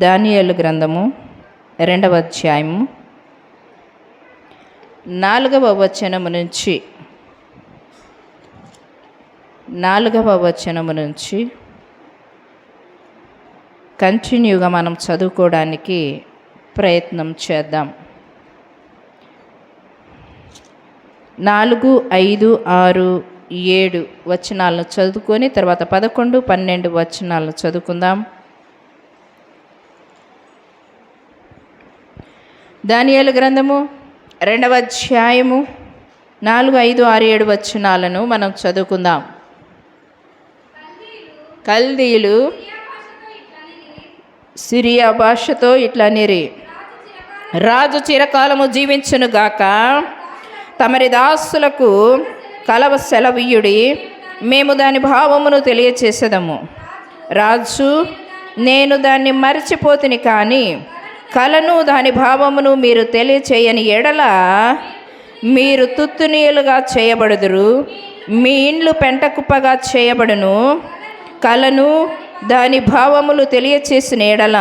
దానియేలు గ్రంథము 2వ అధ్యాయము 4వ వచనము నుంచి కంటిన్యూగా మనం చదువుకోవడానికి ప్రయత్నం చేద్దాం. 4, 5, 6, 7 వచనాలను చదువుకొని తర్వాత 11, 12 వచనాలను చదువుకుందాం. దానియేలు గ్రంథము 2వ అధ్యాయము 4, 5, 6, 7 వచనాలను మనం చదువుకుందాం. కల్దీయులు సిరియా భాషతో ఇట్లనిరి, రాజు చిరకాలము జీవించునుగాక, తమరి దాసులకు కలవ సెలవీయుడి, మేము దాని భావమును తెలియచేసేదము. రాజు, నేను దాన్ని మరచిపోతుని, కానీ కలను దాని భావమును మీరు తెలియచేయని ఎడల మీరు తుత్తునీయులుగా చేయబడుదురు, మీ ఇండ్లు పెంటకుప్పగా చేయబడును. కలను దాని భావములు తెలియచేసిన ఎడల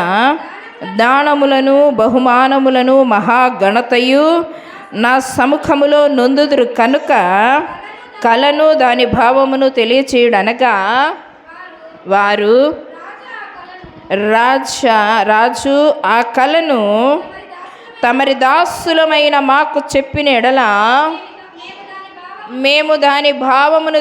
దానములను బహుమానములను మహాఘనతయు నా సముఖములో నొందుదురు కనుక కలను దాని భావమును తెలియచేయుడనగా వారు రాజు ఆ కలను తమరి దాసులమైన మాకు చెప్పిన ఎడల మేము దాని భావమును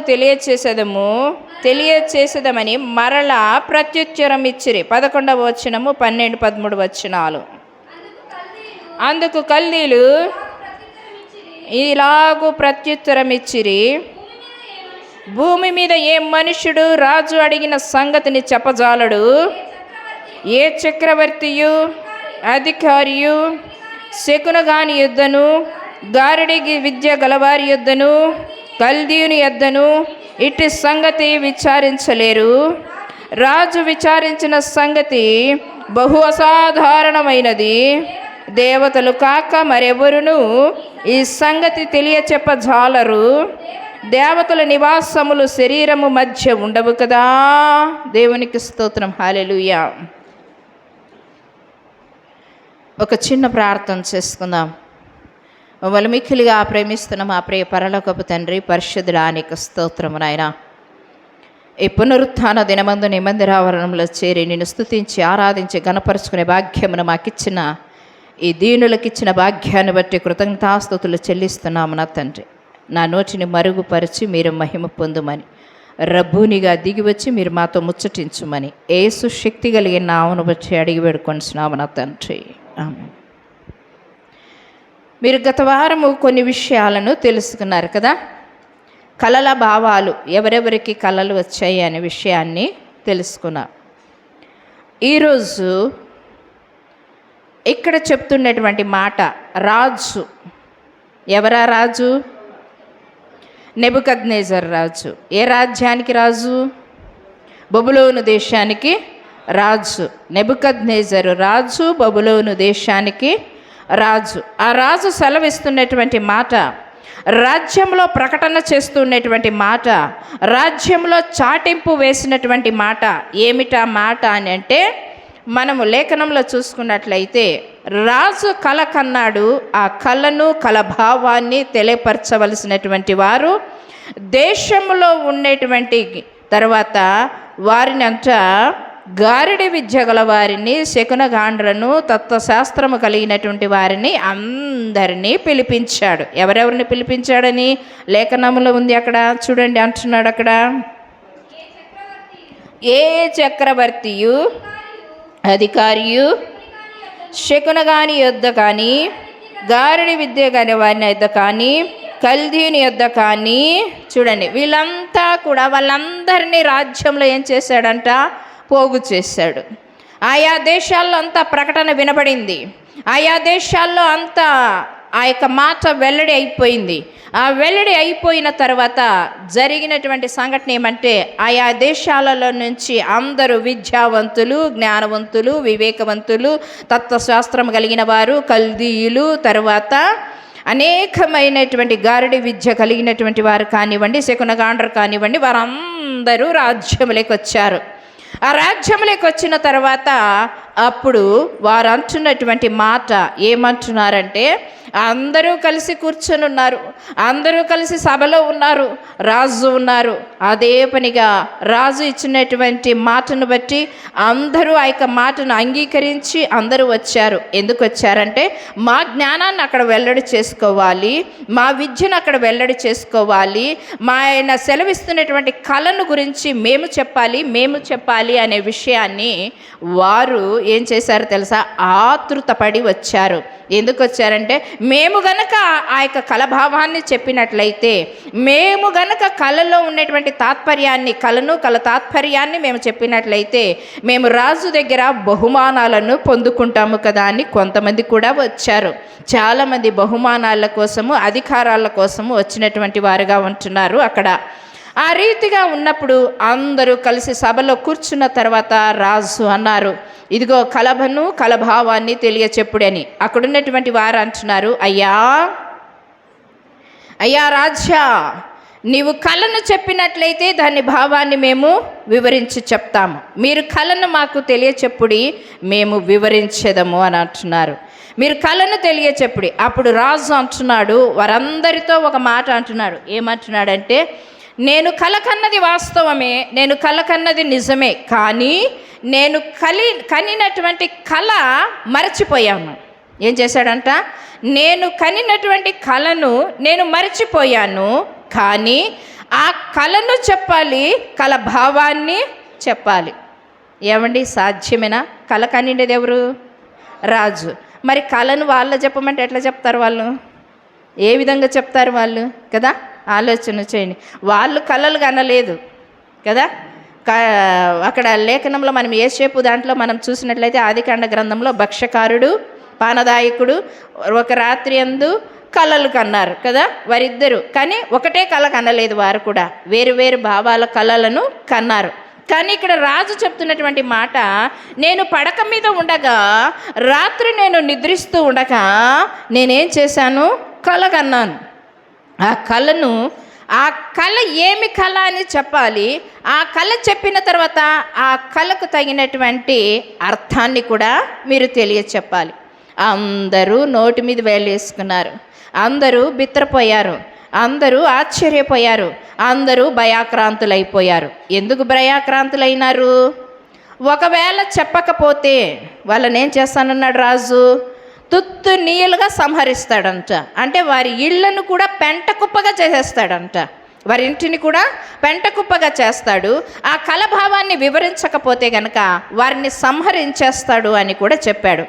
తెలియచేసేదమని మరలా ప్రత్యుత్తరం ఇచ్చిరి. 11వ వచనము, 12, 13 వచనాలు. అందుకు కల్దీలు ఇలాగూ ప్రత్యుత్తరం ఇచ్చిరి, భూమి మీద ఏ మనుష్యుడు రాజు అడిగిన సంగతిని చెప్పజాలడు. ఏ చక్రవర్తియు అధికారియు శకునగాని యుద్ధను, గారడి విద్య గలవారి యుద్ధను, కల్దీయుని యుద్ధను ఇట్టి సంగతి విచారించలేరు. రాజు విచారించిన సంగతి బహు అసాధారణమైనది. దేవతలు కాక మరెవరును ఈ సంగతి తెలియచెప్పజాలరు. దేవతల నివాసములు శరీరము మధ్య ఉండవు కదా. దేవునికి స్తోత్రం. హల్లెలూయా. ఒక చిన్న ప్రార్థన చేసుకుందాం. మమ్మల్ని మిక్కిలిగా ప్రేమిస్తున్న మా ప్రియ పరలోకపు తండ్రి, పరిశుద్ధుడా నీకు స్తోత్రము నాయనా. ఈ పునరుత్థాన దినమందు నీ మందిరావరణంలో చేరి నిన్ను స్తుతించి ఆరాధించి గణపరుచుకునే భాగ్యమును మాకిచ్చిన ఈ దీనులకిచ్చిన భాగ్యాన్ని బట్టి కృతజ్ఞతాస్తుతులు చెల్లిస్తున్నాము నా తండ్రి. నా నోటిని మరుగుపరిచి మీరు మహిమ పొందుమని, రబ్బూనిగా దిగివచ్చి మీరు మాతో ముచ్చటించుమని యేసు శక్తి కలిగిన నామమును బట్టి అడిగి వేడుకొంటున్నాము నా తండ్రి. ఆమేన్. మీరు గత వారము కొన్ని విషయాలను తెలుసుకున్నారు కదా. కళల భావాలు, ఎవరెవరికి కళలు వచ్చాయి అనే విషయాన్ని తెలుసుకున్నారు. ఈరోజు ఇక్కడ చెప్తున్నటువంటి మాట, రాజు. ఎవరా రాజు? నెబుకద్నెజర్ రాజు. ఏ రాజ్యానికి రాజు? బబులోను దేశానికి రాజు. నెబుకద్నెజరు రాజు, బబులోను దేశానికి రాజు. ఆ రాజు సెలవిస్తున్నటువంటి మాట, రాజ్యంలో ప్రకటన చేస్తున్నటువంటి మాట, రాజ్యంలో చాటింపు వేసినటువంటి మాట. ఏమిటా మాట అని అంటే, మనము లేఖనంలో చూసుకున్నట్లయితే రాజు కల కన్నాడు. ఆ కళను, కలభావాన్ని తెలియపరచవలసినటువంటి వారు దేశంలో ఉండేటువంటి తర్వాత వారిని అంతా గారడి విద్య గల వారిని, శకునగాండ్రను, తత్వశాస్త్రము కలిగినటువంటి వారిని అందరినీ పిలిపించాడు. ఎవరెవరిని పిలిపించాడని లేఖనములో ఉంది. అక్కడ చూడండి, అంటున్నాడు అక్కడ, ఏ చక్రవర్తియు అధికారియు శకునగాని యొద్ద కానీ, గారడి విద్య కాని వారిని యొద్ద కానీ, కల్దీయుని యొద్ద కానీ, చూడండి వీళ్ళంతా కూడా వాళ్ళందరినీ రాజ్యంలో ఏం చేశాడంట? పోగు చేశాడు. ఆయా దేశాల్లో అంతా ప్రకటన వినబడింది. ఆయా దేశాల్లో అంతా ఆ యొక్క మాట వెల్లడి అయిపోయింది. ఆ వెల్లడి అయిపోయిన తర్వాత జరిగినటువంటి సంఘటన ఏమంటే, ఆయా దేశాలలో నుంచి అందరూ విద్యావంతులు, జ్ఞానవంతులు, వివేకవంతులు, తత్వశాస్త్రం కలిగిన వారు, కల్దీయులు, తర్వాత అనేకమైనటువంటి గారడి విద్య కలిగినటువంటి వారు కానివ్వండి, శకునగాండ్రు కానివ్వండి, వారందరూ రాజ్యములోకి వచ్చారు. ఆ రాజ్యంలోకి వచ్చిన తర్వాత అప్పుడు వారు అంటున్నటువంటి మాట ఏమంటున్నారంటే, అందరూ కలిసి కూర్చొని ఉన్నారు, అందరూ కలిసి సభలో ఉన్నారు, రాజు ఉన్నారు. అదే పనిగా రాజు ఇచ్చినటువంటి మాటను బట్టి అందరూ ఆ యొక్క మాటను అంగీకరించి అందరూ వచ్చారు. ఎందుకు వచ్చారంటే, మా జ్ఞానాన్ని అక్కడ వెల్లడి చేసుకోవాలి, మా విద్యను అక్కడ వెల్లడి చేసుకోవాలి, మా ఆయన సెలవిస్తున్నటువంటి కళను గురించి మేము చెప్పాలి అనే విషయాన్ని వారు ఏం చేశారు తెలుసా? ఆతృతపడి వచ్చారు. ఎందుకు వచ్చారంటే, మేము గనక ఆ యొక్క కళభావాన్ని చెప్పినట్లయితే, మేము గనక కళలో ఉన్నటువంటి తాత్పర్యాన్ని, కళ తాత్పర్యాన్ని మేము చెప్పినట్లయితే మేము రాజు దగ్గర బహుమానాలను పొందుకుంటాము కదా అని కొంతమంది కూడా వచ్చారు. చాలామంది బహుమానాల కోసము, అధికారాల కోసము వచ్చినటువంటి వారుగా ఉంటున్నారు అక్కడ. ఆ రీతిగా ఉన్నప్పుడు అందరూ కలిసి సభలో కూర్చున్న తర్వాత రాజు అన్నారు, ఇదిగో కలభను కలభావాన్ని తెలియచెప్పుడని. అక్కడున్నటువంటి వారు అంటున్నారు, అయ్యా రాజా, నీవు కళను చెప్పినట్లయితే దాని భావాన్ని మేము వివరించి చెప్తాము, మీరు కళను మాకు తెలియచెప్పుడి, మేము వివరించేదము అని అంటున్నారు. మీరు కళను తెలియచెప్పుడి. అప్పుడు రాజు అంటున్నాడు, వారందరితో ఒక మాట అంటున్నాడు. ఏమంటున్నాడంటే, నేను కల కన్నది వాస్తవమే, నేను కల కన్నది నిజమే, కానీ నేను కనినటువంటి కళ మరచిపోయాను. ఏం చేశాడంట? నేను కనినటువంటి కళను నేను మరచిపోయాను, కానీ ఆ కళను చెప్పాలి, కళ భావాన్ని చెప్పాలి. ఏమండి, సాధ్యమేనా? కళ కనిండేది ఎవరు? రాజు. మరి కళను వాళ్ళు చెప్పమంటే ఎట్లా చెప్తారు? వాళ్ళు ఏ విధంగా చెప్తారు వాళ్ళు కదా? ఆలోచన చేయండి. వాళ్ళు కళలు కనలేదు కదా. అక్కడ లేఖనంలో మనం యేసేపు దాంట్లో మనం చూసినట్లయితే ఆదికాండ గ్రంథంలో భక్ష్యకారుడు, పానదాయకుడు ఒక రాత్రి యందు కళలు కన్నారు కదా వారిద్దరు. కానీ ఒకటే కళ కనలేదు, వారు కూడా వేరు వేరు భావాల కళలను కన్నారు. కానీ ఇక్కడ రాజు చెప్తున్నటువంటి మాట, నేను పడక మీద ఉండగా, రాత్రి నేను నిద్రిస్తూ ఉండగా నేనేం చేశాను? కళ కన్నాను. ఆ కళ ఏమి కళ అని చెప్పాలి. ఆ కళ చెప్పిన తర్వాత ఆ కళకు తగినటువంటి అర్థాన్ని కూడా మీరు తెలియచెప్పాలి. అందరూ నోటి మీద వేలేసుకున్నారు, అందరూ బిత్తరపోయారు, అందరూ ఆశ్చర్యపోయారు, అందరూ భయాక్రాంతులైపోయారు. ఎందుకు భయాక్రాంతులైనారు? ఒకవేళ చెప్పకపోతే వాళ్ళని ఏం చేస్తానన్నాడు రాజు? తుత్తు నీయలుగా సంహరిస్తాడంట. అంటే వారి ఇళ్లను కూడా పెంట కుప్పగా చేసేస్తాడంట, వారి ఇంటిని కూడా పెంట కుప్పగా చేస్తాడు. ఆ కళభావాన్ని వివరించకపోతే గనక వారిని సంహరించేస్తాడు అని కూడా చెప్పాడు.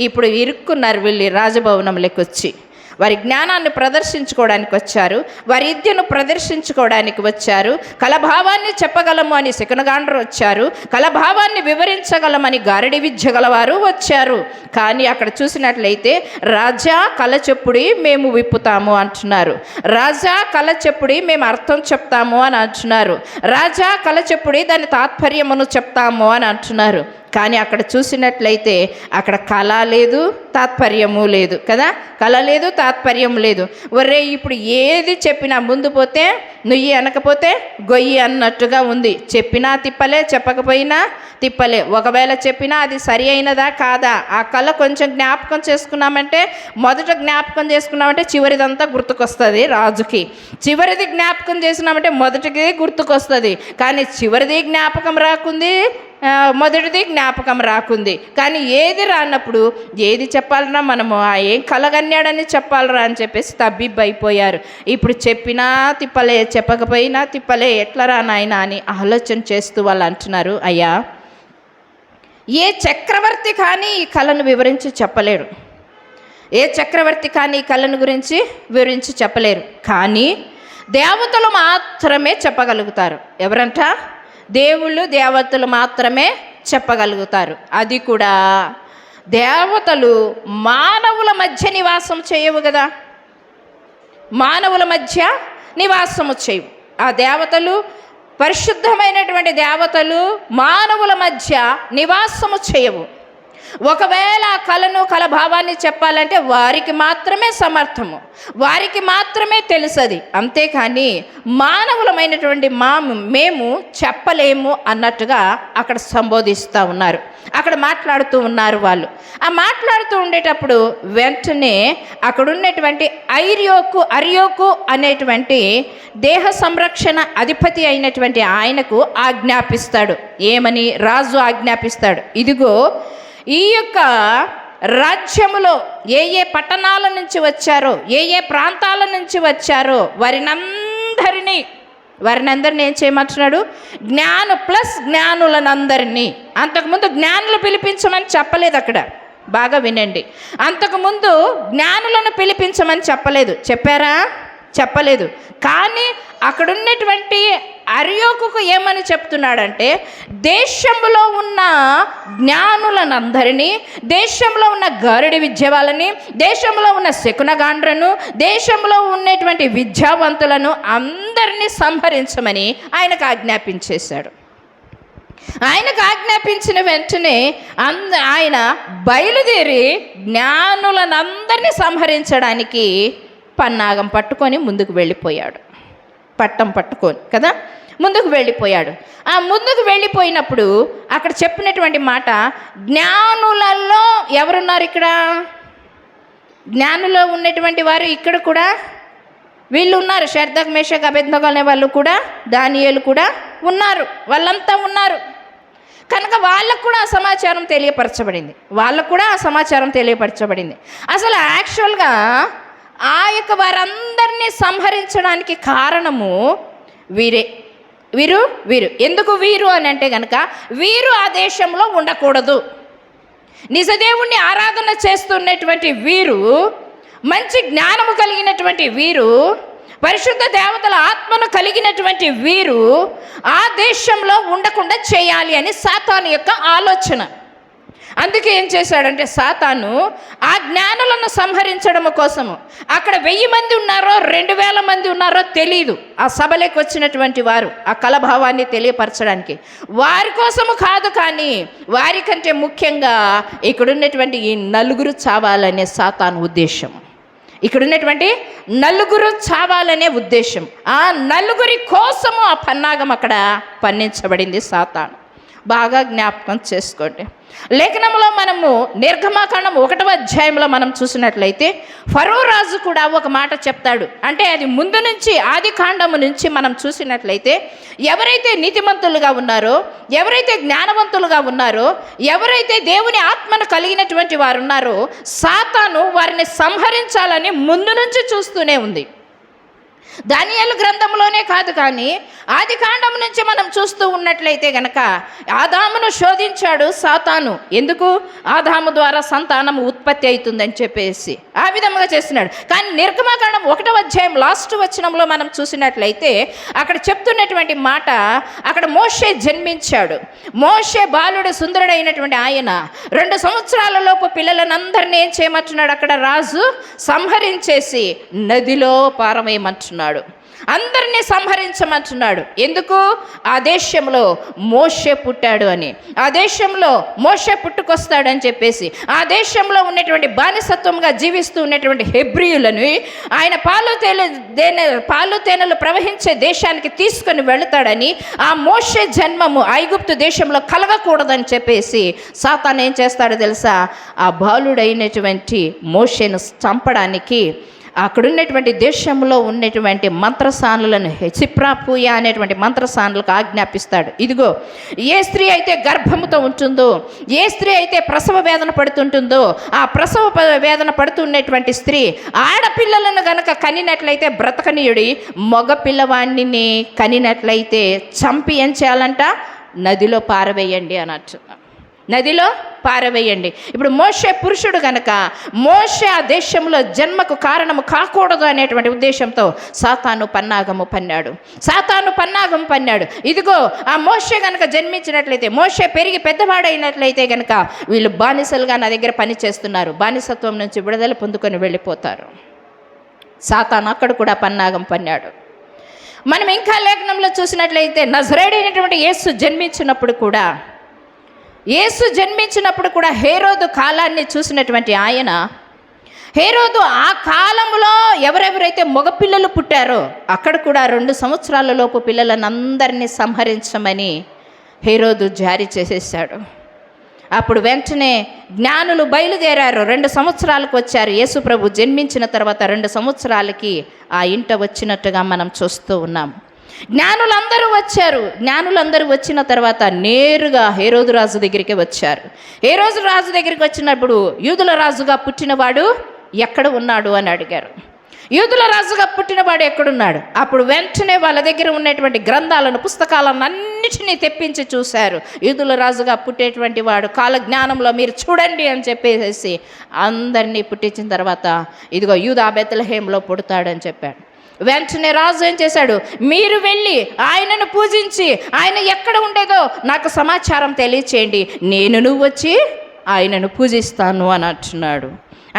ఇప్పుడు ఇరుక్కున్నారు వీళ్ళు రాజభవనంలోకి వచ్చి. వారి జ్ఞానాన్ని ప్రదర్శించుకోవడానికి వచ్చారు, వారి విద్యను ప్రదర్శించుకోవడానికి వచ్చారు, కళభావాన్ని చెప్పగలము అని శకునగాండ్రు వచ్చారు, కళభావాన్ని వివరించగలమని గారడి విద్య గలవారు వచ్చారు. కానీ అక్కడ చూసినట్లయితే రాజా కళ చెప్పుడి మేము విప్పుతాము అంటున్నారు, రాజా కళ చెప్పుడి మేము అర్థం చెప్తాము అని అంటున్నారు, రాజా కళ చెప్పుడి దాని తాత్పర్యమును చెప్తాము అని అంటున్నారు. కానీ అక్కడ చూసినట్లయితే అక్కడ కళ లేదు, తాత్పర్యము లేదు కదా. కళ లేదు, తాత్పర్యం లేదు. ఒరే, ఇప్పుడు ఏది చెప్పినా ముందు పోతే నుయ్యి, అనకపోతే గొయ్యి అన్నట్టుగా ఉంది. చెప్పినా తిప్పలే, చెప్పకపోయినా తిప్పలే. ఒకవేళ చెప్పినా అది సరి అయినదా కాదా, ఆ కళ కొంచెం జ్ఞాపకం చేసుకున్నామంటే, మొదట జ్ఞాపకం చేసుకున్నామంటే చివరిదంతా గుర్తుకొస్తుంది రాజుకి. చివరిది జ్ఞాపకం చేసినామంటే మొదటికి గుర్తుకొస్తుంది. కానీ చివరిది జ్ఞాపకం రాకుంది, మొదటిది జ్ఞాపకం రాకుంది. కానీ ఏది రానప్పుడు ఏది చెప్పాలన్నా మనము ఏం కలగన్నాడని చెప్పాలరా అని చెప్పేసి తబ్బిబ్బైపోయారు. ఇప్పుడు చెప్పినా తిప్పలే, చెప్పకపోయినా తిప్పలే, ఎట్లా రా నాయనా అని ఆలోచన చేస్తూ వాళ్ళు అంటున్నారు, అయ్యా ఏ చక్రవర్తి కానీ ఈ కళను వివరించి చెప్పలేడు, ఏ చక్రవర్తి కానీ ఈ కళను గురించి వివరించి చెప్పలేరు. కానీ దేవతలు మాత్రమే చెప్పగలుగుతారు. ఎవరంట? దేవుళ్ళు, దేవతలు మాత్రమే చెప్పగలుగుతారు. అది కూడా దేవతలు మానవుల మధ్య నివాసం చేయవు కదా, మానవుల మధ్య నివాసము చేయవు. ఆ దేవతలు, పరిశుద్ధమైనటువంటి దేవతలు మానవుల మధ్య నివాసము చేయవు. ఒకవేళ ఆ కళను కళ భావాన్ని చెప్పాలంటే వారికి మాత్రమే సమర్థము, వారికి మాత్రమే తెలుసది. అంతేకాని మానవులమైనటువంటి మేము చెప్పలేము అన్నట్టుగా అక్కడ సంబోధిస్తూ ఉన్నారు, అక్కడ మాట్లాడుతూ ఉన్నారు వాళ్ళు. ఆ మాట్లాడుతూ ఉండేటప్పుడు వెంటనే అక్కడ ఉన్నటువంటి అరియోకు అనేటువంటి దేహ సంరక్షణ అధిపతి అయినటువంటి ఆయనకు ఆజ్ఞాపిస్తాడు. ఏమని? రాజు ఆజ్ఞాపిస్తాడు, ఇదిగో ఈ యొక్క రాజ్యములో ఏ పట్టణాల నుంచి వచ్చారో, ఏ ప్రాంతాల నుంచి వచ్చారో వారినందరినీ ఏం చేయమంటున్నాడు? జ్ఞానులనందరినీ. అంతకుముందు జ్ఞానులు పిలిపించమని చెప్పలేదు అక్కడ, బాగా వినండి. అంతకుముందు జ్ఞానులను పిలిపించమని చెప్పారా? చెప్పలేదు. కానీ అక్కడ ఉన్నటువంటి అరియోకుకు ఏమని చెప్తున్నాడంటే, దేశంలో ఉన్న జ్ఞానులనందరినీ, దేశంలో ఉన్న గారడి విద్య వాళ్ళని, దేశంలో ఉన్న శకునగాండ్రను, దేశంలో ఉన్నటువంటి విద్యావంతులను అందరినీ సంహరించమని ఆయనకు ఆజ్ఞాపించేశాడు. ఆయనకు ఆజ్ఞాపించిన వెంటనే ఆయన బయలుదేరి జ్ఞానులనందరినీ సంహరించడానికి పన్నాగం పట్టుకొని ముందుకు వెళ్ళిపోయాడు. పట్టం పట్టుకొని కదా ముందుకు వెళ్ళిపోయాడు. ఆ ముందుకు వెళ్ళిపోయినప్పుడు అక్కడ చెప్పినటువంటి మాట, జ్ఞానులలో ఎవరున్నారు? ఇక్కడ జ్ఞానులో ఉన్నటువంటి వారు ఇక్కడ కూడా వీళ్ళు ఉన్నారు. షద్రక్ మేషక్ అబేద్నెగో అనే వాళ్ళు కూడా, దానియేలు కూడా ఉన్నారు, వాళ్ళంతా ఉన్నారు. కనుక వాళ్ళకు కూడా ఆ సమాచారం తెలియపరచబడింది. అసలు యాక్చువల్గా ఆ యొక్క వారందరినీ సంహరించడానికి కారణము వీరు. ఎందుకు వీరు అని అంటే కనుక, వీరు ఆ దేశంలో ఉండకూడదు. నిజదేవుణ్ణి ఆరాధన చేస్తున్నటువంటి వీరు, మంచి జ్ఞానము కలిగినటువంటి వీరు, పరిశుద్ధ దేవతల ఆత్మను కలిగినటువంటి వీరు ఆ దేశంలో ఉండకుండా చేయాలి అని సాతాను యొక్క ఆలోచన. అందుకే ఏం చేశాడంటే సాతాను ఆ జ్ఞానులను సంహరించడం కోసము, అక్కడ 1000 మంది ఉన్నారో 2000 మంది ఉన్నారో తెలియదు, ఆ సభలోకి వచ్చినటువంటి వారు ఆ కలభావాన్ని తెలియపరచడానికి, వారి కోసము కాదు, కానీ వారికంటే ముఖ్యంగా ఇక్కడున్నటువంటి ఈ నలుగురు చావాలనే సాతాను ఉద్దేశం. ఇక్కడున్నటువంటి నలుగురు చావాలనే ఉద్దేశం. ఆ నలుగురి కోసము ఆ పన్నాగం అక్కడ పన్నించబడింది సాతాను. బాగా జ్ఞాపకం చేసుకోండి. లేఖనంలో మనము నిర్గమకాండం 1వ అధ్యాయంలో మనం చూసినట్లయితే ఫరో రాజు కూడా ఒక మాట చెప్తాడు. అంటే అది ముందు నుంచి, ఆది కాండము నుంచి మనం చూసినట్లయితే, ఎవరైతే నీతిమంతులుగా ఉన్నారో, ఎవరైతే జ్ఞానవంతులుగా ఉన్నారో, ఎవరైతే దేవుని ఆత్మను కలిగినటువంటి వారు ఉన్నారో, సాతాను వారిని సంహరించాలని ముందు నుంచి చూస్తూనే ఉంది. దానియేలు గ్రంథంలోనే కాదు, కానీ ఆది కాండం నుంచి మనం చూస్తూ ఉన్నట్లయితే గనక ఆదామును శోధించాడు సాతాను. ఎందుకు? ఆదాము ద్వారా సంతానం ఉత్పత్తి అవుతుందని చెప్పేసి ఆ విధంగా చేస్తున్నాడు. కానీ నిర్గమకాండం 1వ అధ్యాయం లాస్ట్ వచనంలో మనం చూసినట్లయితే అక్కడ చెప్తున్నటువంటి మాట, అక్కడ మోషే జన్మించాడు. మోషే బాలుడు, సుందరుడైనటువంటి ఆయన 2 సంవత్సరాల లోపు పిల్లలనందరినీ ఏం చేయమంటున్నాడు? అక్కడ రాజు సంహరించేసి నదిలో పారవేయమంటున్నాడు, అందరినీ సంహరించమంటున్నాడు. ఎందుకు? ఆ దేశంలో మోషే పుట్టాడు అని, ఆ దేశంలో మోషే పుట్టుకొస్తాడని చెప్పేసి, ఆ దేశంలో ఉన్నటువంటి బానిసత్వంగా జీవిస్తూ ఉన్నటువంటి హెబ్రీయులను ఆయన పాలు తేనెలు ప్రవహించే దేశానికి తీసుకొని వెళతాడని, ఆ మోషే జన్మము ఐగుప్తు దేశంలో కలగకూడదని చెప్పేసి సాతాను ఏం చేస్తాడో తెలుసా? ఆ బాలుడైనటువంటి మోషేను చంపడానికి అక్కడున్నటువంటి దేశంలో ఉన్నటువంటి మంత్రసానులను, హెచిప్రాపూయ అనేటువంటి మంత్రసానులకు ఆజ్ఞాపిస్తాడు. ఇదిగో, ఏ స్త్రీ అయితే గర్భముతో ఉంటుందో, ఏ స్త్రీ అయితే ప్రసవ వేదన పడుతుంటుందో, ఆ ప్రసవ వేదన పడుతున్నటువంటి స్త్రీ ఆడపిల్లలను గనక కనినట్లయితే బ్రతకనీయుడి, మగ పిల్లవాడిని కనినట్లయితే చంపి ఏం చేయాలంట? నదిలో పారవేయండి అన్నట్టు, నదిలో పారవేయండి. ఇప్పుడు మోషే పురుషుడు గనక మోషే ఆ దేశంలో జన్మకు కారణము కాకూడదు అనేటువంటి ఉద్దేశంతో సాతాను పన్నాగం పన్నాడు. ఇదిగో, ఆ మోషే గనక జన్మించినట్లయితే, మోషే పెరిగి పెద్దవాడైనట్లయితే గనక వీళ్ళు బానిసలుగా నా దగ్గర పని చేస్తున్నారు, బానిసత్వం నుంచి విడుదల పొందుకొని వెళ్ళిపోతారు. సాతాను అక్కడ కూడా పన్నాగం పన్నాడు. మనం ఇంకా లేఖనంలో చూసినట్లయితే నజరేయుడైనటువంటి యేసు జన్మించినప్పుడు కూడా యేసు జన్మించినప్పుడు కూడా హేరోదు కాలాన్ని చూసినటువంటి ఆయన, హేరోదు ఆ కాలంలో ఎవరెవరైతే మగపిల్లలు పుట్టారో అక్కడ కూడా 2 సంవత్సరాల లోపు పిల్లలను అందరినీ సంహరించమని హేరోదు జారీ చేసేసాడు. అప్పుడు వెంటనే జ్ఞానులు బయలుదేరారు. 2 సంవత్సరాలకు వచ్చారు. యేసు ప్రభు జన్మించిన తర్వాత 2 సంవత్సరాలకి ఆ ఇంట వచ్చినట్టుగా మనం చూస్తూ ఉన్నాం. జ్ఞానులందరూ వచ్చారు. జ్ఞానులందరూ వచ్చిన తర్వాత నేరుగా హేరోదు రాజు దగ్గరికి వచ్చారు. హేరోదు రాజు దగ్గరికి వచ్చినప్పుడు యూదుల రాజుగా పుట్టినవాడు ఎక్కడ ఉన్నాడు అని అడిగారు. యూదుల రాజుగా పుట్టినవాడు ఎక్కడున్నాడు? అప్పుడు వెంటనే వాళ్ళ దగ్గర ఉన్నటువంటి గ్రంథాలను, పుస్తకాలను అన్నిటినీ తెప్పించి చూశారు. యూదుల రాజుగా పుట్టేటువంటి వాడు కాల జ్ఞానంలో మీరు చూడండి అని చెప్పేసి అందరినీ పుట్టించిన తర్వాత ఇదిగో యూదా బెత్లెహేములో పుడతాడని చెప్పాడు. వెంటనే రాజు ఏం చేశాడు? మీరు వెళ్ళి ఆయనను పూజించి ఆయన ఎక్కడ ఉండేదో నాకు సమాచారం తెలియచేయండి, నేను వచ్చి ఆయనను పూజిస్తాను అని అంటున్నాడు.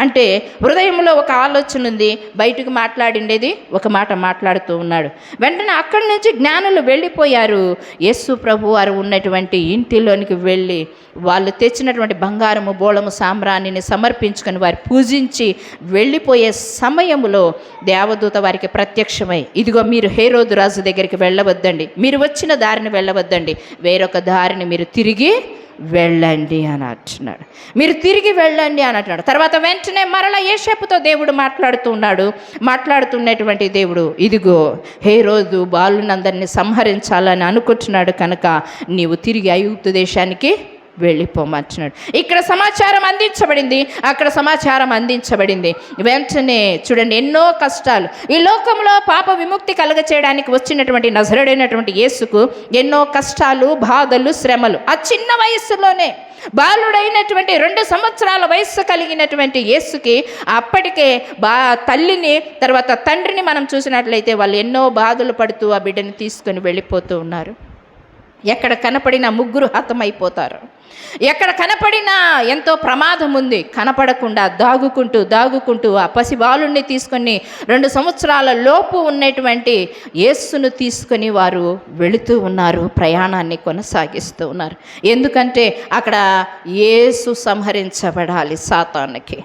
అంటే హృదయంలో ఒక ఆలోచన ఉంది, బయటకు మాట్లాడిండేది ఒక మాట మాట్లాడుతూ ఉన్నాడు. వెంటనే అక్కడి నుంచి జ్ఞానులు వెళ్ళిపోయారు. యేసు ప్రభు వారు ఉన్నటువంటి ఇంటిలోనికి వెళ్ళి వాళ్ళు తెచ్చినటువంటి బంగారము, బోళము, సాంబ్రాణిని సమర్పించుకొని వారు పూజించి వెళ్ళిపోయే సమయంలో దేవదూత వారికి ప్రత్యక్షమై, ఇదిగో మీరు హేరోదు రాజు దగ్గరికి వెళ్ళవద్దండి, మీరు వచ్చిన దారిని వెళ్ళవద్దండి, వేరొక దారిని మీరు తిరిగి వెళ్ళండి అని అంటున్నాడు. మీరు తిరిగి వెళ్ళండి అని అంటున్నాడు. తర్వాత వెంటనే మరలా యోసేపుతో దేవుడు మాట్లాడుతున్నటువంటి దేవుడు, ఇదిగో హేరోదు బాలునందరినీ సంహరించాలని అనుకుంటున్నాడు కనుక నీవు తిరిగి ఐగుప్తు దేశానికి వెళ్ళిపోమంటున్నాడు. ఇక్కడ సమాచారం అందించబడింది, అక్కడ సమాచారం అందించబడింది. వెంటనే చూడండి, ఎన్నో కష్టాలు ఈ లోకంలో పాప విముక్తి కలుగచేయడానికి వచ్చినటువంటి నజరేయుడైనటువంటి యేసుకు ఎన్నో కష్టాలు, బాధలు, శ్రమలు. ఆ చిన్న వయస్సులోనే బాలుడైనటువంటి 2 సంవత్సరాల వయస్సు కలిగినటువంటి యేసుకి అప్పటికే తల్లిని తర్వాత తండ్రిని మనం చూసినట్లయితే వాళ్ళు ఎన్నో బాధలు పడుతూ ఆ బిడ్డని తీసుకొని వెళ్ళిపోతూ ఉన్నారు. ఎక్కడ కనపడినా ముగ్గురు హతమైపోతారు. ఎక్కడ కనపడినా ఎంతో ప్రమాదం ఉంది. కనపడకుండా దాగుకుంటూ ఆ పసిబాలుణ్ణి తీసుకొని 2 సంవత్సరాల లోపు ఉన్నటువంటి యేసును తీసుకొని వారు వెళుతూ ఉన్నారు, ప్రయాణాన్ని కొనసాగిస్తూ ఉన్నారు. ఎందుకంటే అక్కడ యేసు సంహరించబడాలి సాతానుకి.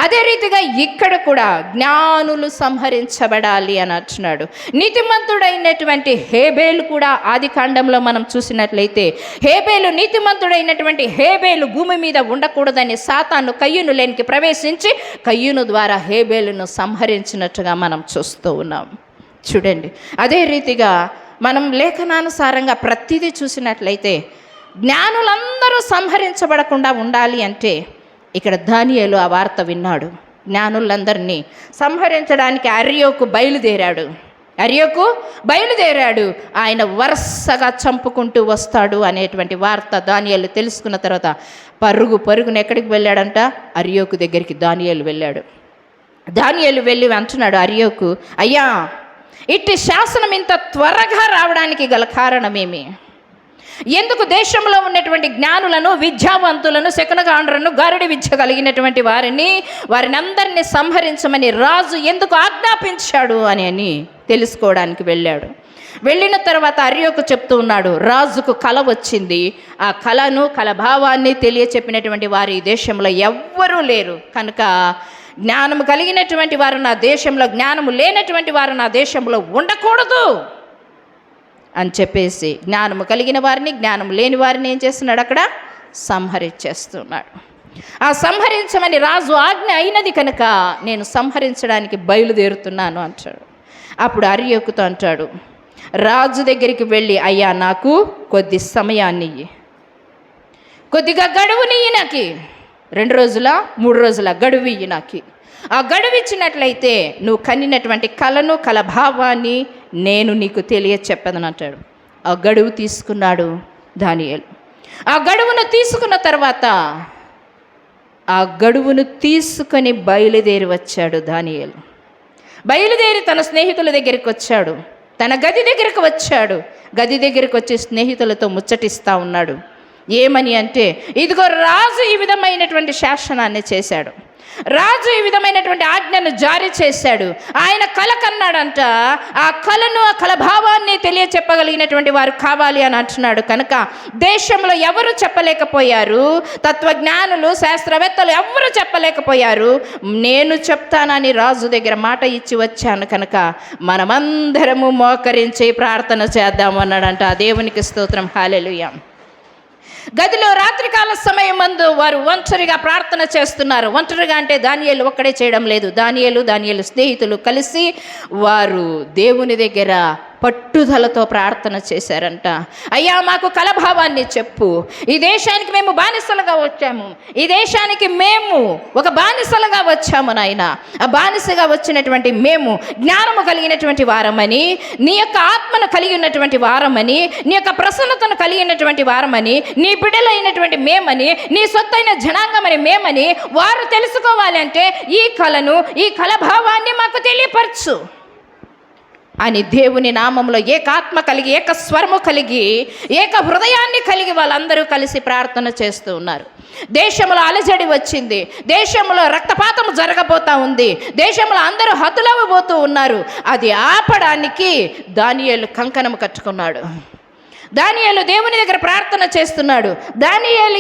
అదే రీతిగా ఇక్కడ కూడా జ్ఞానులు సంహరించబడాలి అని అంటున్నాడు. నీతిమంతుడైనటువంటి హేబేలు కూడా ఆది కాండంలో మనం చూసినట్లయితే నీతిమంతుడైనటువంటి హేబేలు భూమి మీద ఉండకూడదని సాతాను కయ్యూను లేనికి ప్రవేశించి కయ్యూను ద్వారా హేబేలును సంహరించినట్టుగా మనం చూస్తూ ఉన్నాం. చూడండి, అదే రీతిగా మనం లేఖనానుసారంగా ప్రతిదీ చూసినట్లయితే జ్ఞానులందరూ సంహరించబడకుండా ఉండాలి అంటే ఇక్కడ దానియేలు ఆ వార్త విన్నాడు. జ్ఞానులందరినీ సంహరించడానికి అర్యోకు బయలుదేరాడు. ఆయన వరుసగా చంపుకుంటూ వస్తాడు అనేటువంటి వార్త దానియేలు తెలుసుకున్న తర్వాత పరుగున ఎక్కడికి వెళ్ళాడంట? అర్యోకు దగ్గరికి దానియేలు వెళ్ళాడు. దానియేలు వెళ్ళి అంటున్నాడు అర్యోకు, అయ్యా, ఇట్టి శాసనం ఇంత త్వరగా రావడానికి గల కారణమేమి? ఎందుకు దేశంలో ఉన్నటువంటి జ్ఞానులను, విద్యావంతులను, శకునగాండ్రను, గారడి విద్య కలిగినటువంటి వారిని అందరినీ సంహరించమని రాజు ఎందుకు ఆజ్ఞాపించాడు అని తెలుసుకోవడానికి వెళ్ళాడు. వెళ్ళిన తర్వాత అర్యోకు చెప్తూ ఉన్నాడు, రాజుకు కల వచ్చింది. ఆ కల భావాన్ని తెలియచెప్పినటువంటి వారు ఈ దేశంలో ఎవ్వరూ లేరు కనుక జ్ఞానము కలిగినటువంటి వారు నా దేశంలో, జ్ఞానము లేనటువంటి వారు నా దేశంలో ఉండకూడదు అని చెప్పేసి జ్ఞానము కలిగిన వారిని, జ్ఞానం లేని వారిని ఏం చేస్తున్నాడు? అక్కడ సంహరించేస్తున్నాడు. ఆ సంహరించమని రాజు ఆజ్ఞ అయినది కనుక నేను సంహరించడానికి బయలుదేరుతున్నాను అంటాడు. అప్పుడు అర్యోకుతో అంటాడు, రాజు దగ్గరికి వెళ్ళి, అయ్యా, నాకు కొద్ది సమయాన్ని ఇయ్యి, కొద్దిగా గడువునియ్యి, నాకు 2 రోజుల 3 రోజుల గడువు ఇయ్యి. నాకు ఆ గడువు ఇచ్చినట్లయితే నువ్వు కనినటువంటి కలను, కల భావాన్ని నేను నీకు చెప్పదని అంటాడు. ఆ గడువు తీసుకున్నాడు దానియేలు. ఆ గడువును తీసుకున్న తర్వాత ఆ గడువును తీసుకొని బయలుదేరి వచ్చాడు దానియేలు. బయలుదేరి తన స్నేహితుల దగ్గరికి వచ్చాడు, తన గది దగ్గరికి వచ్చాడు. గది దగ్గరికి వచ్చి స్నేహితులతో ముచ్చటిస్తూ ఉన్నాడు. ఏమని అంటే, ఇదిగో రాజు ఈ విధమైనటువంటి శాసనాన్ని చేశాడు. రాజు ఈ విధమైనటువంటి ఆజ్ఞను జారీ చేశాడు. ఆయన కల కన్నాడంట. ఆ కలను, ఆ కల భావాన్ని తెలియచెప్పగలిగినటువంటి వారు కావాలి అని అంటున్నాడు. కనుక దేశంలో ఎవరు చెప్పలేకపోయారు, తత్వజ్ఞానులు, శాస్త్రవేత్తలు ఎవరు చెప్పలేకపోయారు. నేను చెప్తానని రాజు దగ్గర మాట ఇచ్చి వచ్చాను. కనుక మనమందరము మోకరించి ప్రార్థన చేద్దాము అన్నాడంట. దేవునికి స్తోత్రం. హల్లెలూయా. గదిలో రాత్రికాల సమయం మందు వారు ఒంటరిగా ప్రార్థన చేస్తున్నారు. ఒంటరిగా అంటే దానియేలు ఒక్కడే చేయడం లేదు. దానియేలు స్నేహితులు కలిసి వారు దేవుని దగ్గర పట్టుదలతో ప్రార్థన చేశారంట. అయ్యా, మాకు కలభావాన్ని చెప్పు. ఈ దేశానికి మేము బానిసలుగా వచ్చాము. ఈ దేశానికి మేము ఒక బానిసలుగా వచ్చాము నాయన. ఆ బానిసగా వచ్చినటువంటి మేము జ్ఞానము కలిగినటువంటి వారమని, నీ యొక్క ఆత్మను కలిగి ఉన్నటువంటి వారమని, నీ యొక్క ప్రసన్నతను కలిగినటువంటి వారమని, నీ బిడ్డలైనటువంటి మేమని, నీ సొత్తైన జనాంగమని మేమని వారు తెలుసుకోవాలి అంటే ఈ కళను, ఈ కలభావాన్ని మాకు తెలియపరచు అని దేవుని నామంలో ఏకాత్మ కలిగి, ఏక స్వరము కలిగి, ఏక హృదయాన్ని కలిగి వాళ్ళందరూ కలిసి ప్రార్థన చేస్తూ ఉన్నారు. దేశంలో అలజడి వచ్చింది. దేశంలో రక్తపాతం జరగబోతా ఉంది. దేశంలో అందరూ హతులవ్వబోతూ ఉన్నారు. అది ఆపడానికి దానియేలు కంకణం కట్టుకున్నాడు. దానియేలు దేవుని దగ్గర ప్రార్థన చేస్తున్నాడు. దానియేలు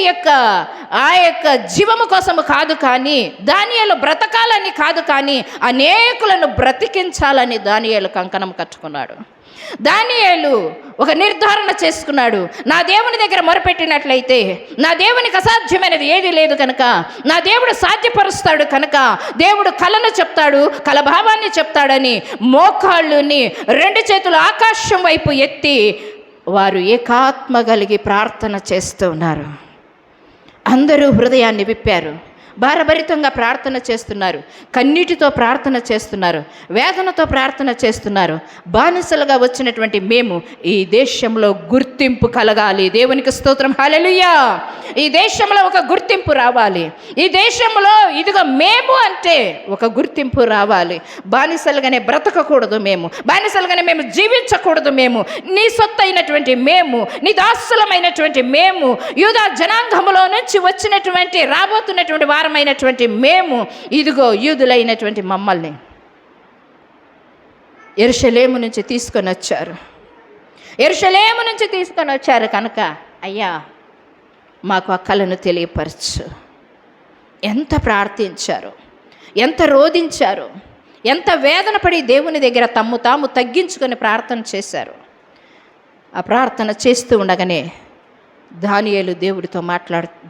ఆ యొక్క జీవము కోసము కాదు, కానీ దానియేలు బ్రతకాలని కాదు, కానీ అనేకులను బ్రతికించాలని దానియేలు కంకణం కట్టుకున్నాడు. దానియేలు ఒక నిర్ధారణ చేసుకున్నాడు. నా దేవుని దగ్గర మొరపెట్టినట్లయితే నా దేవునికి అసాధ్యమైనది ఏది లేదు కనుక, నా దేవుడు సాధ్యపరుస్తాడు కనుక, దేవుడు కళను చెప్తాడు, కలభావాన్ని చెప్తాడని మోకాళ్ళుని 2 చేతులు ఆకాశం వైపు ఎత్తి వారు ఏకాత్మ కలిగి ప్రార్థన చేస్తూ ఉన్నారు. అందరూ హృదయాన్ని విప్పారు. భారభరితంగా ప్రార్థన చేస్తున్నారు. కన్నీటితో ప్రార్థన చేస్తున్నారు. వేదనతో ప్రార్థన చేస్తున్నారు. బానిసలుగా వచ్చినటువంటి మేము ఈ దేశంలో గుర్తింపు కలగాలి. దేవునికి స్తోత్రం. హల్లెలూయా. ఈ దేశంలో ఒక గుర్తింపు రావాలి. ఈ దేశంలో ఇదిగో మేము అంటే ఒక గుర్తింపు రావాలి. బానిసలుగానే బ్రతకకూడదు మేము. బానిసలుగానే మేము జీవించకూడదు మేము. నీ సొత్తు అయినటువంటి మేము, నీ దాసులమైనటువంటి మేము, యూదా జనాంగములో నుంచి వచ్చినటువంటి రాబోతున్నటువంటి వారమైనటువంటి మేము, ఇదిగో యూదులైనటువంటి మమ్మల్ని యెరూషలేము నుంచి తీసుకొని వచ్చారు. కనుక అయ్యా, మాకు ఆ కళను తెలియపరచు. ఎంత ప్రార్థించారు, ఎంత రోధించారు, ఎంత వేదన పడి దేవుని దగ్గర తాము తగ్గించుకొని ప్రార్థన చేశారు. ఆ ప్రార్థన చేస్తూ ఉండగానే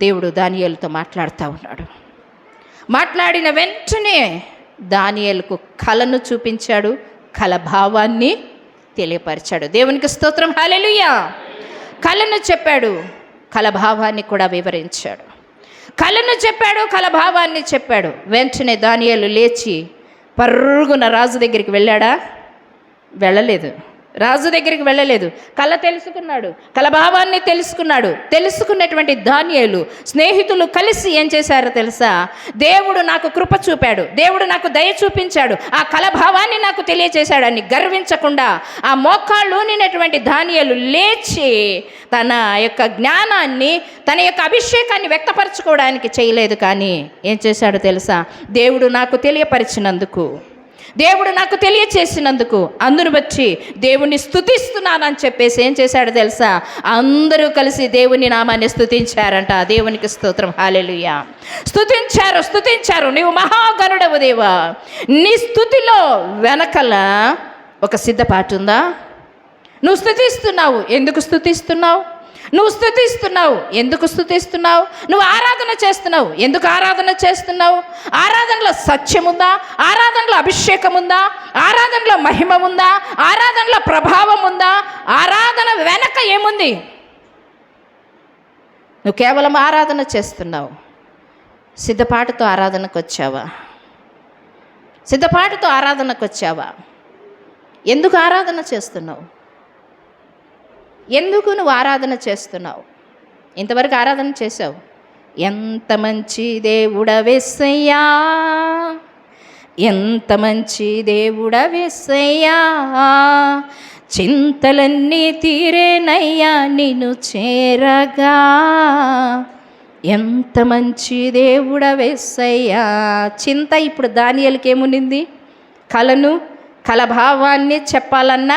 దేవుడు దానియేలుతో మాట్లాడుతూ ఉన్నాడు. మాట్లాడిన వెంటనే దానియేలుకు కళను చూపించాడు, కళ భావాన్ని తెలియపరిచాడు. దేవునికి స్తోత్రం. హల్లెలూయా. కళను చెప్పాడు, కళ భావాన్ని కూడా వివరించాడు. కళను చెప్పాడు, కళ భావాన్ని చెప్పాడు. వెంటనే దానియేలు లేచి పరుగున రాజు దగ్గరికి వెళ్ళాడా? వెళ్ళలేదు. రాజు దగ్గరికి వెళ్ళలేదు. కళ తెలుసుకున్నాడు, కళభావాన్ని తెలుసుకున్నాడు. తెలుసుకున్నటువంటి దానియేలు స్నేహితులు కలిసి ఏం చేశారో తెలుసా? దేవుడు నాకు కృప చూపాడు, దేవుడు నాకు దయ చూపించాడు, ఆ కళభావాన్ని నాకు తెలియచేశాడని గర్వించకుండా ఆ మోకాళ్ళూనినటువంటి దానియేలు లేచి తన యొక్క జ్ఞానాన్ని, తన యొక్క అభిషేకాన్ని వ్యక్తపరచుకోవడానికి చేయలేదు. కానీ ఏం చేశాడో తెలుసా? దేవుడు నాకు తెలియపరిచినందుకు, దేవుడు నాకు తెలియచేసినందుకు అందును బట్టి దేవుణ్ణి స్తుతిస్తున్నానని చెప్పేసి ఏం చేశాడు తెలుసా? అందరూ కలిసి దేవుని నామాన్ని స్తుతించారంట. దేవునికి స్తోత్రం. హల్లెలూయా. స్తుతించారు. నీవు మహాగణుడవు దేవా. నీ స్తుతిలో వెనకల ఒక సిద్ధపాటు ఉందా? నువ్వు స్తుతిస్తున్నావు. ఎందుకు స్తుతిస్తున్నావు? ఎందుకు స్తుతిస్తున్నావు? నువ్వు ఆరాధన చేస్తున్నావు. ఎందుకు ఆరాధన చేస్తున్నావు? ఆరాధనలో సత్యం ఉందా? ఆరాధనలో అభిషేకం ఉందా? ఆరాధనలో మహిమ ఉందా? ఆరాధనలో ప్రభావం ఉందా? ఆరాధన వెనక ఏముంది? నువ్వు కేవలం ఆరాధన చేస్తున్నావు. సిద్ధపాటుతో ఆరాధనకు వచ్చావా? ఎందుకు ఆరాధన చేస్తున్నావు? ఎందుకు నువ్వు ఆరాధన చేస్తున్నావు? ఇంతవరకు ఆరాధన చేసావు. ఎంత మంచి దేవుడవేసయ్యా, ఎంత మంచి దేవుడవేసయ్యా, చింతలన్నీ తీరేనయ్యా నిన్ను చేరగా. ఎంత మంచి దేవుడవేసయ్యా. చింత ఇప్పుడు దానియేలుకి ఏమునింది? కలభావాన్ని చెప్పాలన్న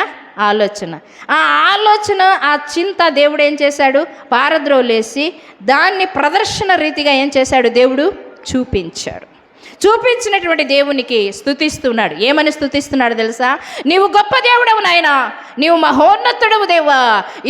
ఆలోచన. ఆ ఆలోచన, ఆ చింత దేవుడు ఏం చేశాడు? పారద్రోలేసి దాన్ని ప్రదర్శన రీతిగా ఏం చేశాడు? దేవుడు చూపించాడు. చూపించినటువంటి దేవునికి స్తుతిస్తున్నాడు. ఏమని స్తుతిస్తున్నాడు తెలుసా? నీవు గొప్ప దేవుడవు నాయనా, నీవు మహోన్నతుడవు దేవా.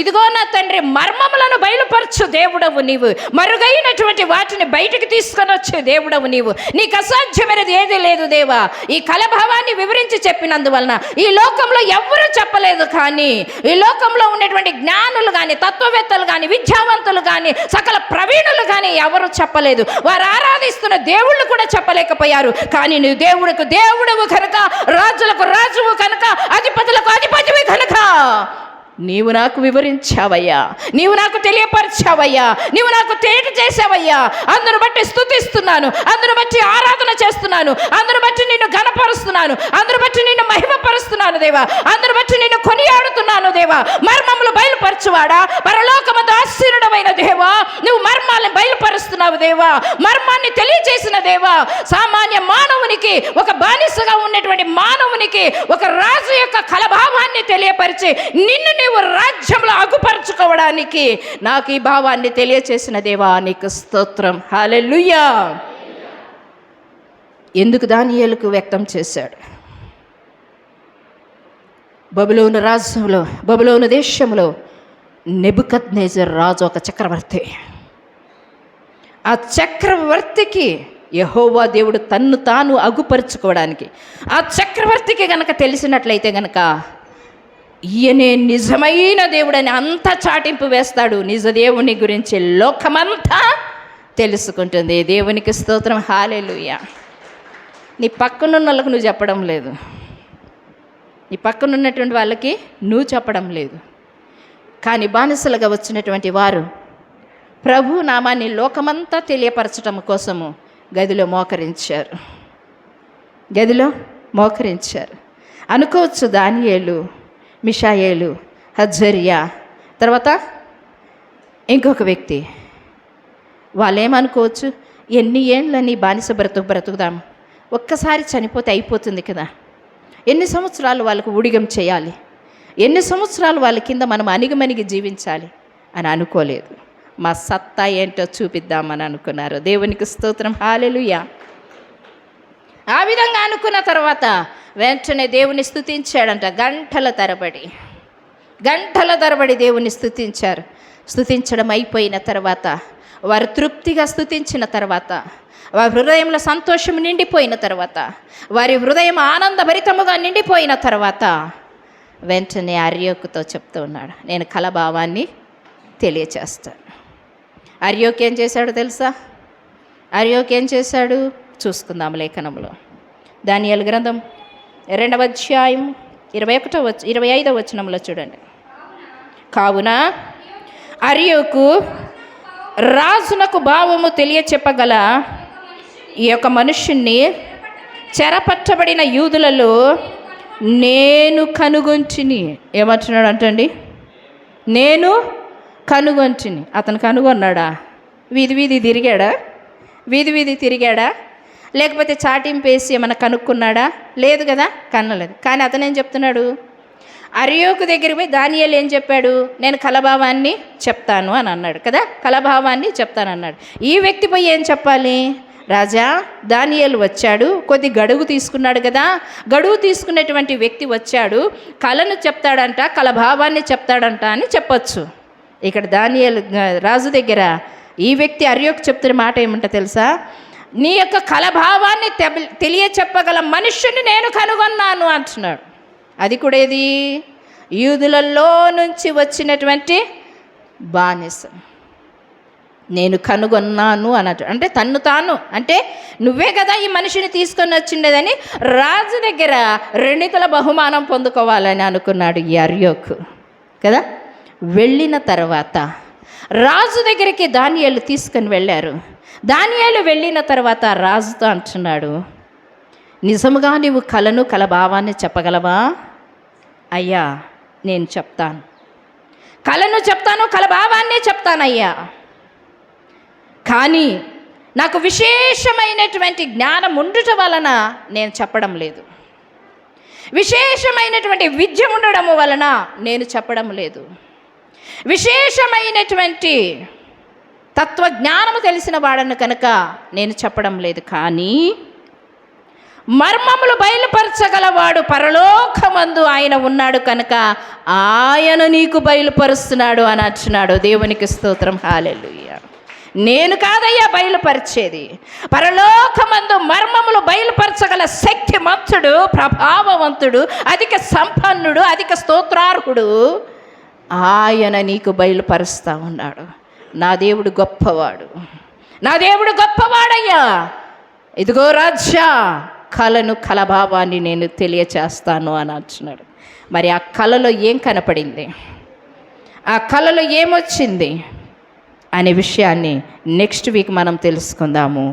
ఇదిగో నా తండ్రి, మర్మములను బయలుపరచు దేవుడవు నీవు, మరుగైనటువంటి వాటిని బయటికి తీసుకొని వచ్చే దేవుడవు నీవు. నీకు అసాధ్యమైనది ఏది లేదు దేవా. ఈ కలభావాన్ని వివరించి చెప్పినందువలన ఈ లోకంలో ఎవ్వరూ చెప్పలేదు, కానీ ఈ లోకంలో ఉన్నటువంటి జ్ఞానులు కానీ, తత్వవేత్తలు కానీ, విద్యావంతులు కానీ, సకల ప్రవీణులు కానీ ఎవరు చెప్పలేదు. వారు ఆరాధిస్తున్న దేవుళ్ళు కూడా చెప్పలేకపోయారు. కానీ నువ్వు దేవుడికి దేవుడవు కనుక, రాజులకు రాజువు కనుక, అధిపతులకు అధిపతివి కనుక నీవు నాకు వివరించావయ్యా, నీవు నాకు తెలియపరిచావయ్యా, నీవు నాకు తేట చేసావయ్యా. అందును బట్టి స్తుతిస్తున్నాను, అందును బట్టి ఆరాధన చేస్తున్నాను, అందును బట్టి నిన్ను ఘనపరుస్తున్నాను, అందును బట్టి నిన్ను మహిమపరుస్తున్నాను దేవా, అందును బట్టి నిన్ను కొనియాడుతున్నాను దేవా. మర్మములు బయలుపరచువాడా, పరలోకమందు ఆశీనుడమైన దేవా, నువ్వు మర్మాలను బయలుపరుస్తున్నావు దేవా, మర్మాన్ని తెలియజేసిన దేవా. సామాన్య మానవునికి, ఒక బానిసగా ఉన్నటువంటి మానవునికి ఒక రాజు యొక్క కలభావాన్ని తెలియపరిచి నిన్ను నీవు రాజ్యంలో అగుపరచుకోవడానికి నాకు ఈ భావాన్ని తెలియచేసిన దేవా, నీకు స్తోత్రం. హల్లెలూయా. ఎందుకు దానియేలుకు వ్యక్తం చేశాడు? బబులోను రాజ్యంలో, బబులోను దేశంలో నెబుకద్నెజర్ రాజు ఒక చక్రవర్తి. ఆ చక్రవర్తికి యెహోవా దేవుడు తన్ను తాను అగుపరుచుకోవడానికి, ఆ చక్రవర్తికి గనక తెలిసినట్లయితే గనక ఈయనే నిజమైన దేవుడని అంతా చాటింపు వేస్తాడు. నిజ దేవుని గురించి లోకమంతా తెలుసుకుంటుంది. దేవునికి స్తోత్రం. హల్లెలూయా. నీ పక్కనున్న వాళ్ళకు నువ్వు చెప్పడం లేదు, నీ పక్కనున్నటువంటి వాళ్ళకి నువ్వు చెప్పడం లేదు, కానీ బానిసలుగా వచ్చినటువంటి వారు ప్రభు నామాన్ని లోకమంతా తెలియపరచడం కోసము గదిలో మోకరించారు. అనుకోవచ్చు దానియేలు, మిషాయేలు, హజర్యా, తర్వాత ఇంకొక వ్యక్తి, వాళ్ళేమనుకోవచ్చు? ఎన్ని ఏండ్లని బానిస బ్రతుకుదాం, ఒక్కసారి చనిపోతే అయిపోతుంది కదా, ఎన్ని సంవత్సరాలు వాళ్ళకు ఊడిగం చేయాలి, ఎన్ని సంవత్సరాలు వాళ్ళ కింద మనం అణిగిమణిగి జీవించాలి అని అనుకోలేదు. మా సత్తా ఏంటో చూపిద్దామని అనుకున్నారు. దేవునికి స్తోత్రం. హల్లెలూయా. ఆ విధంగా అనుకున్న తర్వాత వెంటనే దేవుని స్తుతించాడంట. గంటల తరబడి దేవుని స్తుతించారు. స్తుతించడం అయిపోయిన తర్వాత, వారు తృప్తిగా స్తుతించిన తర్వాత, వారి హృదయంలో సంతోషం నిండిపోయిన తర్వాత, వారి హృదయం ఆనందభరితముగా నిండిపోయిన తర్వాత వెంటనే అర్యోకుతో చెప్తూ ఉన్నాడు, నేను కలభావాన్ని తెలియచేస్తాను. అర్యోకు ఏం చేశాడు తెలుసా? అర్యోకు ఏం చేశాడు చూసుకుందాం లేఖనంలో. దానియేలు గ్రంథం 2వ అధ్యాయం 25వ వచనంలో చూడండి. కావున అర్యోకు రాజునకు భావము తెలియచెప్పగల ఈ యొక్క మనుష్యుణ్ణి చెరపట్టబడిన యూదులలో నేను కనుగొంటిని. ఏమంటున్నాడు అంటండి? నేను కనుగొంటిని. అతను కనుగొన్నాడా? వీధి తిరిగాడా? లేకపోతే చాటింపేసి ఏమైనా కనుక్కున్నాడా? లేదు కదా, కనలేదు. కానీ అతను ఏం చెప్తున్నాడు? అర్యోకు దగ్గరికి పోయి దానియేలు ఏం చెప్పాడు? నేను కలభావాన్ని చెప్తాను అని అన్నాడు కదా, కలభావాన్ని చెప్తానన్నాడు. ఈ వ్యక్తి పోయి ఏం చెప్పాలి? రాజా, దానియేలు వచ్చాడు, కొద్ది గడువు తీసుకున్నాడు కదా, గడువు తీసుకున్నటువంటి వ్యక్తి వచ్చాడు, కళను చెప్తాడంట, కలభావాన్ని చెప్తాడంట అని చెప్పొచ్చు. ఇక్కడ దానియేలు రాజు దగ్గర ఈ వ్యక్తి అర్యోకు చెప్తున్న మాట ఏమంట తెలుసా? నీ యొక్క కలభావాన్ని తెలియచెప్పగల మనుష్యుని నేను కనుగొన్నాను అంటున్నాడు. అది కూడా ఏది? యూదులలో నుంచి వచ్చినటువంటి బానిస. నేను కనుగొన్నాను అన్నట్టు, అంటే తన్ను తాను, అంటే నువ్వే కదా ఈ మనిషిని తీసుకొని వచ్చిండేదని రాజు దగ్గర రెండితల బహుమానం పొందుకోవాలని అనుకున్నాడు ఈ అర్యోకు కదా. వెళ్ళిన తర్వాత రాజు దగ్గరికి దానియేలు తీసుకొని వెళ్ళారు. దానియేలు వెళ్ళిన తర్వాత రాజుతో అంటున్నాడు, నిజముగా నీవు కలభావాన్ని చెప్పగలవా? అయ్యా, నేను చెప్తాను, కళను చెప్తాను, కలభావాన్ని చెప్తానయ్యా. కానీ నాకు విశేషమైనటువంటి జ్ఞానం ఉండుట వలన నేను చెప్పడం లేదు, విశేషమైనటువంటి విద్య ఉండడం వలన నేను చెప్పడం లేదు, విశేషమైనటువంటి తత్వజ్ఞానము తెలిసిన వాడను కనుక నేను చెప్పడం లేదు. కానీ మర్మములు బయలుపరచగలవాడు పరలోకమందు ఆయన ఉన్నాడు కనుక ఆయన నీకు బయలుపరుస్తున్నాడు అని అంటున్నాడు. దేవునికి స్తోత్రం, హల్లెలూయా. నేను కాదయ్యా బయలుపరిచేది, పరలోకమందు మర్మములు బయలుపరచగల శక్తిమంతుడు, ప్రభావవంతుడు, అధిక సంపన్నుడు, అధిక స్తోత్రార్హుడు ఆయన నీకు బయలుపరుస్తూ ఉన్నాడు. నా దేవుడు గొప్పవాడు, నా దేవుడు గొప్పవాడయ్యా. ఇదిగో రాజ్యా, కళను కలభావాన్ని నేను తెలియచేస్తాను అని అంటున్నాడు. మరి ఆ కళలో ఏం కనపడింది, ఆ కళలో ఏమొచ్చింది అనే విషయాన్ని నెక్స్ట్ వీక్ మనం తెలుసుకుందాము.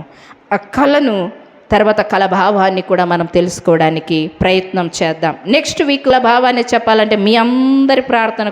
ఆ కళను తర్వాత కళభావాన్ని కూడా మనం తెలుసుకోవడానికి ప్రయత్నం చేద్దాం. నెక్స్ట్ వీక్ భావాన్ని చెప్పాలంటే మీ అందరి ప్రార్థన